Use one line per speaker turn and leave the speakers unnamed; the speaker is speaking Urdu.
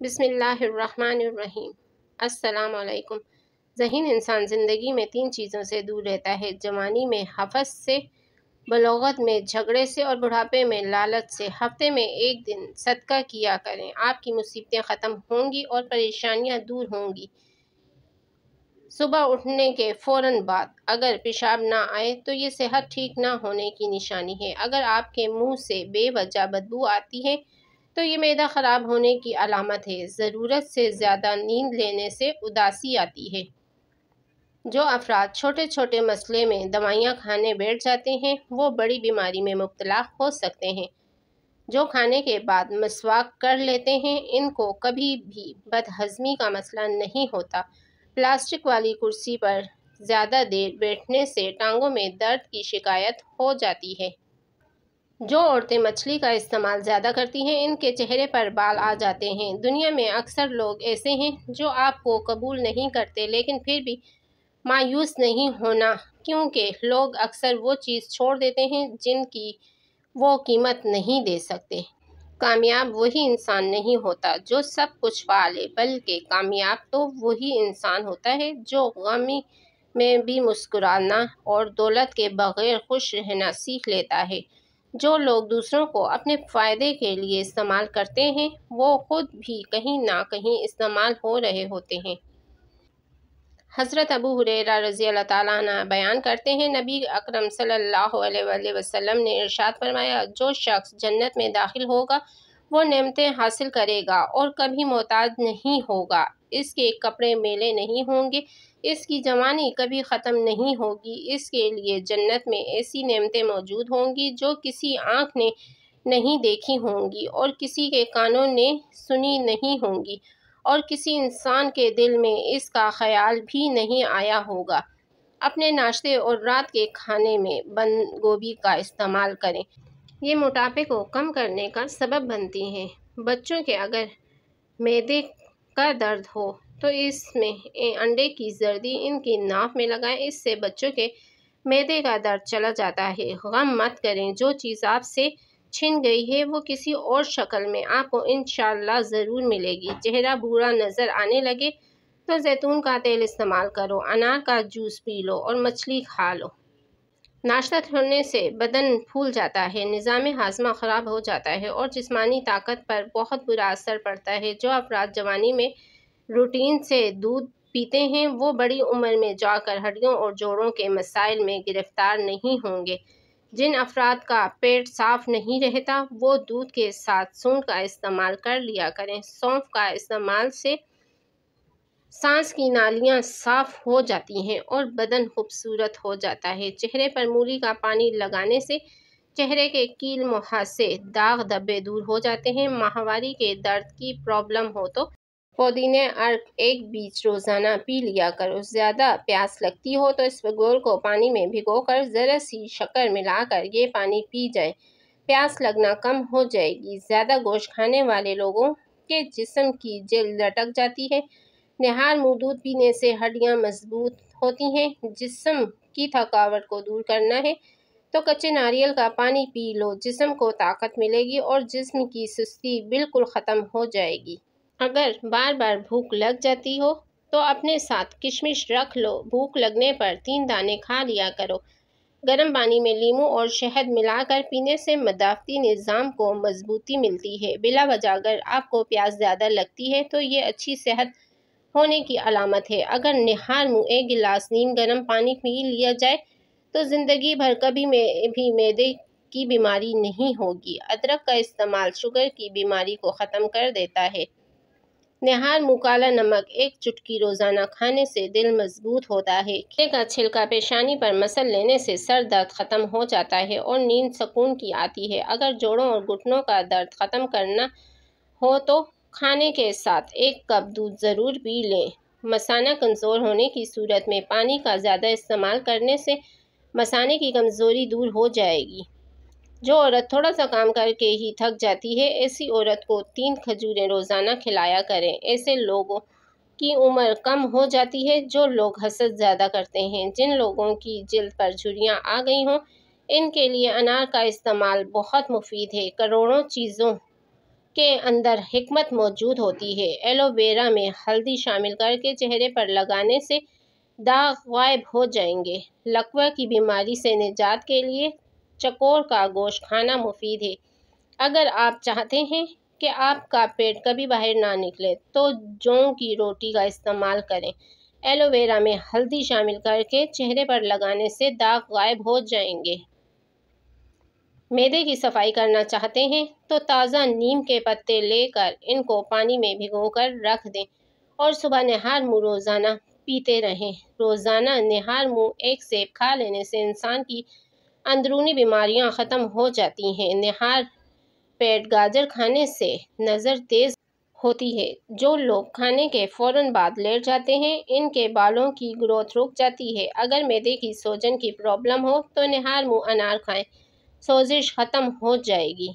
بسم اللہ الرحمن الرحیم۔ السلام علیکم۔ ذہین انسان زندگی میں 3 چیزوں سے دور رہتا ہے: جوانی میں حفظ سے، بلوغت میں جھگڑے سے اور بڑھاپے میں لالچ سے۔ ہفتے میں 1 دن صدقہ کیا کریں، آپ کی مصیبتیں ختم ہوں گی اور پریشانیاں دور ہوں گی۔ صبح اٹھنے کے فوراً بعد اگر پیشاب نہ آئے تو یہ صحت ٹھیک نہ ہونے کی نشانی ہے۔ اگر آپ کے منہ سے بے وجہ بدبو آتی ہے تو یہ معدہ خراب ہونے کی علامت ہے۔ ضرورت سے زیادہ نیند لینے سے اداسی آتی ہے۔ جو افراد چھوٹے چھوٹے مسئلے میں دوائیاں کھانے بیٹھ جاتے ہیں وہ بڑی بیماری میں مبتلا ہو سکتے ہیں۔ جو کھانے کے بعد مسواک کر لیتے ہیں ان کو کبھی بھی بد ہضمی کا مسئلہ نہیں ہوتا۔ پلاسٹک والی کرسی پر زیادہ دیر بیٹھنے سے ٹانگوں میں درد کی شکایت ہو جاتی ہے۔ جو عورتیں مچھلی کا استعمال زیادہ کرتی ہیں ان کے چہرے پر بال آ جاتے ہیں۔ دنیا میں اکثر لوگ ایسے ہیں جو آپ کو قبول نہیں کرتے، لیکن پھر بھی مایوس نہیں ہونا، کیونکہ لوگ اکثر وہ چیز چھوڑ دیتے ہیں جن کی وہ قیمت نہیں دے سکتے۔ کامیاب وہی انسان نہیں ہوتا جو سب کچھ پا لے، بلکہ کامیاب تو وہی انسان ہوتا ہے جو غم میں بھی مسکرانا اور دولت کے بغیر خوش رہنا سیکھ لیتا ہے۔ جو لوگ دوسروں کو اپنے فائدے کے لیے استعمال کرتے ہیں وہ خود بھی کہیں نہ کہیں استعمال ہو رہے ہوتے ہیں۔ حضرت ابو ہریرہ رضی اللہ تعالیٰ عنہ بیان کرتے ہیں، نبی اکرم صلی اللہ علیہ وآلہ وسلم نے ارشاد فرمایا، جو شخص جنت میں داخل ہوگا وہ نعمتیں حاصل کرے گا اور کبھی محتاج نہیں ہوگا۔ اس کے کپڑے میلے نہیں ہوں گے، اس کی جوانی کبھی ختم نہیں ہوگی، اس کے لیے جنت میں ایسی نعمتیں موجود ہوں گی جو کسی آنکھ نے نہیں دیکھی ہوں گی اور کسی کے کانوں نے سنی نہیں ہوں گی اور کسی انسان کے دل میں اس کا خیال بھی نہیں آیا ہوگا۔ اپنے ناشتے اور رات کے کھانے میں بند گوبھی کا استعمال کریں۔ یہ موٹاپے کو کم کرنے کا سبب بنتی ہیں۔ بچوں کے اگر معدے کا درد ہو تو اس میں انڈے کی زردی ان کی ناک میں لگائیں، اس سے بچوں کے معدے کا درد چلا جاتا ہے۔ غم مت کریں، جو چیز آپ سے چھن گئی ہے وہ کسی اور شکل میں آپ کو انشاءاللہ ضرور ملے گی۔ چہرہ بھورا نظر آنے لگے تو زیتون کا تیل استعمال کرو، انار کا جوس پی لو اور مچھلی کھا لو۔ ناشتہ چھوڑنے سے بدن پھول جاتا ہے، نظام ہاضمہ خراب ہو جاتا ہے اور جسمانی طاقت پر بہت برا اثر پڑتا ہے۔ جو افراد جوانی میں روٹین سے دودھ پیتے ہیں وہ بڑی عمر میں جا کر ہڈیوں اور جوڑوں کے مسائل میں گرفتار نہیں ہوں گے۔ جن افراد کا پیٹ صاف نہیں رہتا وہ دودھ کے ساتھ سونڈ کا استعمال کر لیا کریں۔ سونف کا استعمال سے سانس کی نالیاں صاف ہو جاتی ہیں اور بدن خوبصورت ہو جاتا ہے۔ چہرے پر مولی کا پانی لگانے سے چہرے کے کیل مہاسے، داغ دھبے دور ہو جاتے ہیں۔ ماہواری کے درد کی پرابلم ہو تو پودینے ارک 1 بیج روزانہ پی لیا کرو۔ زیادہ پیاس لگتی ہو تو اسفغول کو پانی میں بھگو کر ذرا سی شکر ملا کر یہ پانی پی جائیں، پیاس لگنا کم ہو جائے گی۔ زیادہ گوشت کھانے والے لوگوں کے جسم کی جلد لٹک جاتی ہے۔ نہار منہ دودھ پینے سے ہڈیاں مضبوط ہوتی ہیں۔ جسم کی تھکاوٹ کو دور کرنا ہے تو کچے ناریل کا پانی پی لو، جسم کو طاقت ملے گی اور جسم کی سستی بالکل ختم ہو جائے گی۔ اگر بار بار بھوک لگ جاتی ہو تو اپنے ساتھ کشمش رکھ لو، بھوک لگنے پر 3 دانے کھا لیا کرو۔ گرم پانی میں لیموں اور شہد ملا کر پینے سے مدافعتی نظام کو مضبوطی ملتی ہے۔ بلا وجہ اگر آپ کو پیاس زیادہ لگتی ہے تو یہ اچھی صحت ہونے کی علامت ہے۔ اگر نہار منہ 1 گلاس نیم گرم پانی پی لیا جائے تو زندگی بھر کبھی بھی معدے کی بیماری نہیں ہوگی۔ ادرک کا استعمال شوگر کی بیماری کو ختم کر دیتا ہے۔ نہار منہ کالا نمک 1 چٹکی روزانہ کھانے سے دل مضبوط ہوتا ہے۔ کیلے کا چھلکا پیشانی پر مسل لینے سے سر درد ختم ہو جاتا ہے اور نیند سکون کی آتی ہے۔ اگر جوڑوں اور گھٹنوں کا درد ختم کرنا ہو تو کھانے کے ساتھ 1 کپ دودھ ضرور پی لیں۔ مثانہ کمزور ہونے کی صورت میں پانی کا زیادہ استعمال کرنے سے مثانے کی کمزوری دور ہو جائے گی۔ جو عورت تھوڑا سا کام کر کے ہی تھک جاتی ہے ایسی عورت کو 3 کھجوریں روزانہ کھلایا کریں۔ ایسے لوگوں کی عمر کم ہو جاتی ہے جو لوگ حسد زیادہ کرتے ہیں۔ جن لوگوں کی جلد پر جھریاں آ گئی ہوں ان کے لیے انار کا استعمال بہت مفید ہے۔ کروڑوں چیزوں کے اندر حکمت موجود ہوتی ہے۔ ایلو ویرا میں ہلدی شامل کر کے چہرے پر لگانے سے داغ غائب ہو جائیں گے۔ لکوہ کی بیماری سے نجات کے لیے چکور کا گوشت کھانا مفید ہے۔ اگر آپ چاہتے ہیں کہ آپ کا پیٹ کبھی باہر نہ نکلے تو جو کی روٹی کا استعمال کریں۔ ایلو ویرا میں ہلدی شامل کر کے چہرے پر لگانے سے داغ غائب ہو جائیں گے۔ معدے کی صفائی کرنا چاہتے ہیں تو تازہ نیم کے پتے لے کر ان کو پانی میں بھگو کر رکھ دیں اور صبح نہار منہ روزانہ پیتے رہیں۔ روزانہ نہار منہ ایک سیب کھا لینے سے انسان کی اندرونی بیماریاں ختم ہو جاتی ہیں۔ نہار پیٹ گاجر کھانے سے نظر تیز ہوتی ہے۔ جو لوگ کھانے کے فوراً بعد لیٹ جاتے ہیں ان کے بالوں کی گروتھ رک جاتی ہے۔ اگر معدے کی سوجن کی پرابلم ہو تو نہار منہ انار کھائیں، سوزش ختم ہو جائے گی۔